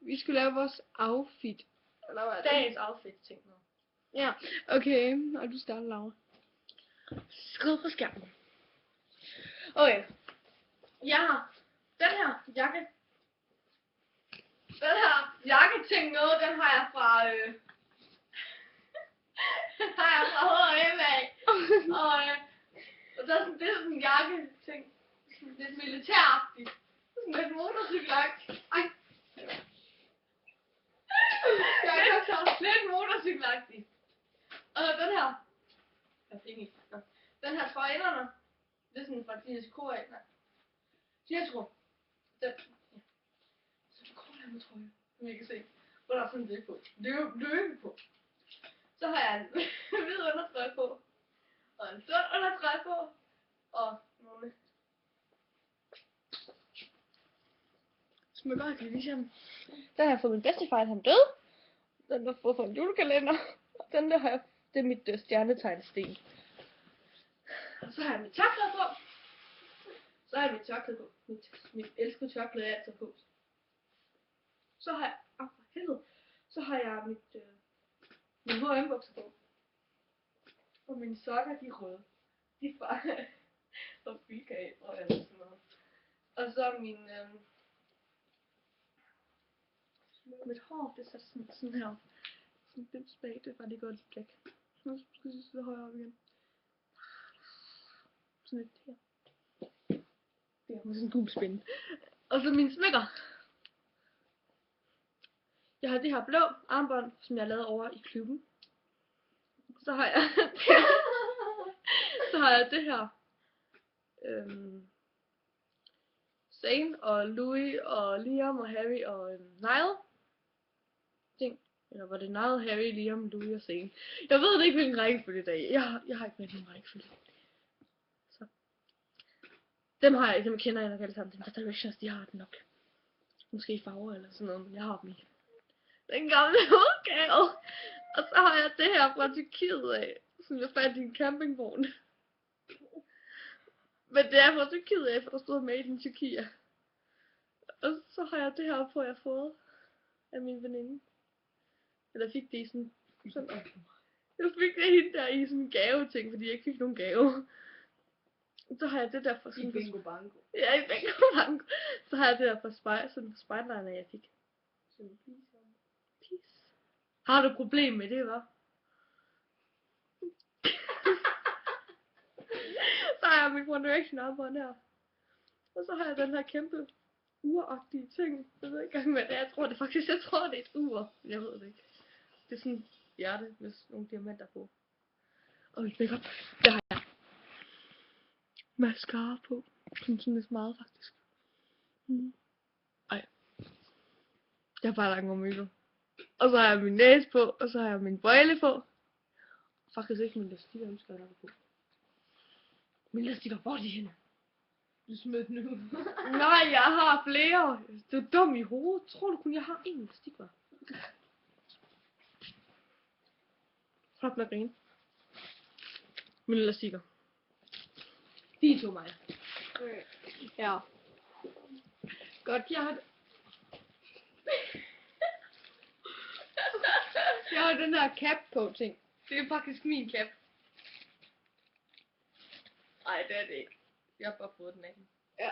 Vi skulle lave vores outfit. Eller hvad er det? Dagens outfit, ting nu. Ja, okay. Og du starter, Laura. Skriv på skærmen. Okay. Jeg har den her jakke. Den her jakketing noget, den har jeg fra den har jeg fra H&M af. Og der er sådan, det er sådan en jakketing. Lidt militæragtigt. Sådan lidt motorcykelagtigt. Ej. Lidt motorcykelagtigt. Og den her. Jeg fik ikke. Den her trøje inderne. Det er sådan fra DSK af. Nej. Jetro. Den. Ja. Så det kommer der med trøje. Som I kan se. Hvor der er sådan det på. Løbe på. Så har jeg en hvid undertrøje på. Og en sund undertrøje på. Og nogle smykker, jeg kan vise ham. Den har jeg fået min bedstefar, han døde. Den har fået fra en julekalender. Og den der har jeg, det er mit stjernetegnsten. Og så har jeg mit tørklæde på. Så har jeg mit tørklæde på. Mit elskede tørklæde er altid på. Så har jeg, så har jeg min H&M bukser på. Og mine sokker, de er røde. De er fra Bilka af, og sådan noget. Og så mit hår, det er så sådan her. Sådan lidt spag, det er bare lige godt lidt blæk. Nu skal jeg sidde højere op igen. Sådan lidt her. Det er med sådan en gul spænde. Og så mine smykker. Jeg har det her blå armbånd, som jeg lavede over i klubben. Så har jeg det her. Zane og Louis og Liam og Harry og Niall ting. Eller var det Niall, Harry, Liam, Louis og Zane? Jeg ved det ikke, hvilken rækkefølge det er. Jeg har ikke med nogen rækkefølge. Så. Dem har jeg, dem kender jeg nok alle sammen. Dem der Directions, de har den nok. Måske i farver eller sådan noget, men jeg har dem i den gamle udgave. Og så har jeg det her fra Tyrkiet af, som jeg fandt i en campingvogn. Men det er fra Tyrkiet af, for der stod Made in Tyrkia. Og så har jeg det her på, jeg har fået af min veninde. Eller fik det i sådan. Jeg fik det hende der i sådan en gaveting, fordi jeg ikke fik nogen gave. Så har jeg det der fra sådan. I Bingo Bango. Ja, i Bingo Bango. Så har jeg det der fra spejlerne, jeg fik. Sådan peace. Har du et problem med det, hva'? Så har jeg min One Direction armbånd her. Og så har jeg den her kæmpe uragtige ting. Jeg ved ikke engang, hvad det er. Jeg tror det er et ur. Jeg ved det ikke. Det er sådan et hjerte med nogle diamanter på. Og mit makeup, der har jeg mascara på. Sådan lidt meget, faktisk. Ej. Jeg har bare langt om mygger. Og så har jeg min næse på, og så har jeg min brille på. Faktisk ikke min lastikker, jeg skal på. Min lastikker, hvor er de henne? Du smed den ud. Nej, jeg har flere. Du er dum i hovedet. Tror du kun, jeg har én elastik, hva'? Flot med grine. Mine elastikker. De tog mig. Okay. Ja. Godt, jeg har den her cap på ting. Det er faktisk min cap. Ej, det er det ikke. Jeg har bare fået den af hende. Ja,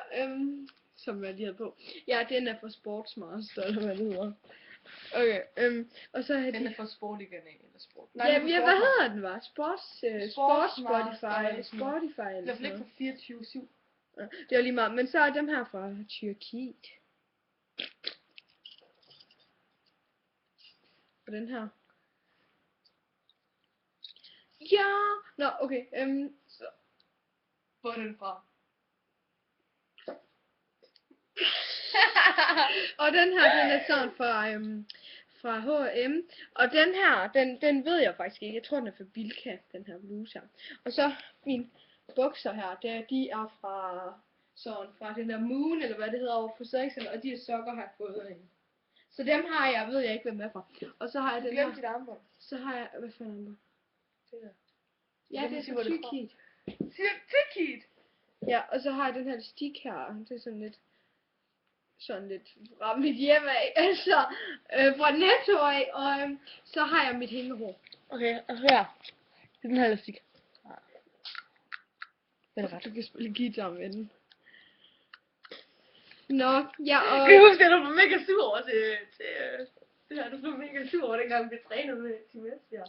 som jeg lige havde på. Ja, den er for Sportsmaster, eller hvad det hedder. Okay, og så har den er for Sportligaen af, eller sport. Nej, ja, hvad hedder den, var? Sports Spotify, eller Spotify, eller sådan noget. Det er ikke for 24/7. Ja, det er lige meget, men så er dem her fra Tyrkiet. Og den her. Ja, nå, okay, så. Hvor er den fra? Og den her, den er sådan fra H&M. Og den her, den ved jeg faktisk ikke. Jeg tror, den er fra Bilka, den her bluse her. Og så mine bukser her, de er fra den der Moon, eller hvad det hedder, over på Sexen. Og de her sokker har jeg fået af hende. Så dem har jeg, ved jeg ikke, hvem er fra. Og så har jeg den her. Dit armbånd. Så har jeg, hvad for en armbånd? Det der. Ja, det er fra Tyrkiet. Tyrkiet? Ja, og så har jeg den her stik her. Det er sådan lidt sådan lidt fra mit hjem af, altså fra Netto af, og så har jeg mit hængehår. Okay, og så her. Det er den her elastik. Den er ret. Du kan spille guitar med den. Nå, ja, og... Kan du huske, at du var mega sur over til det her? Du blev mega sur over dengang, vi trænede med Team S, ja.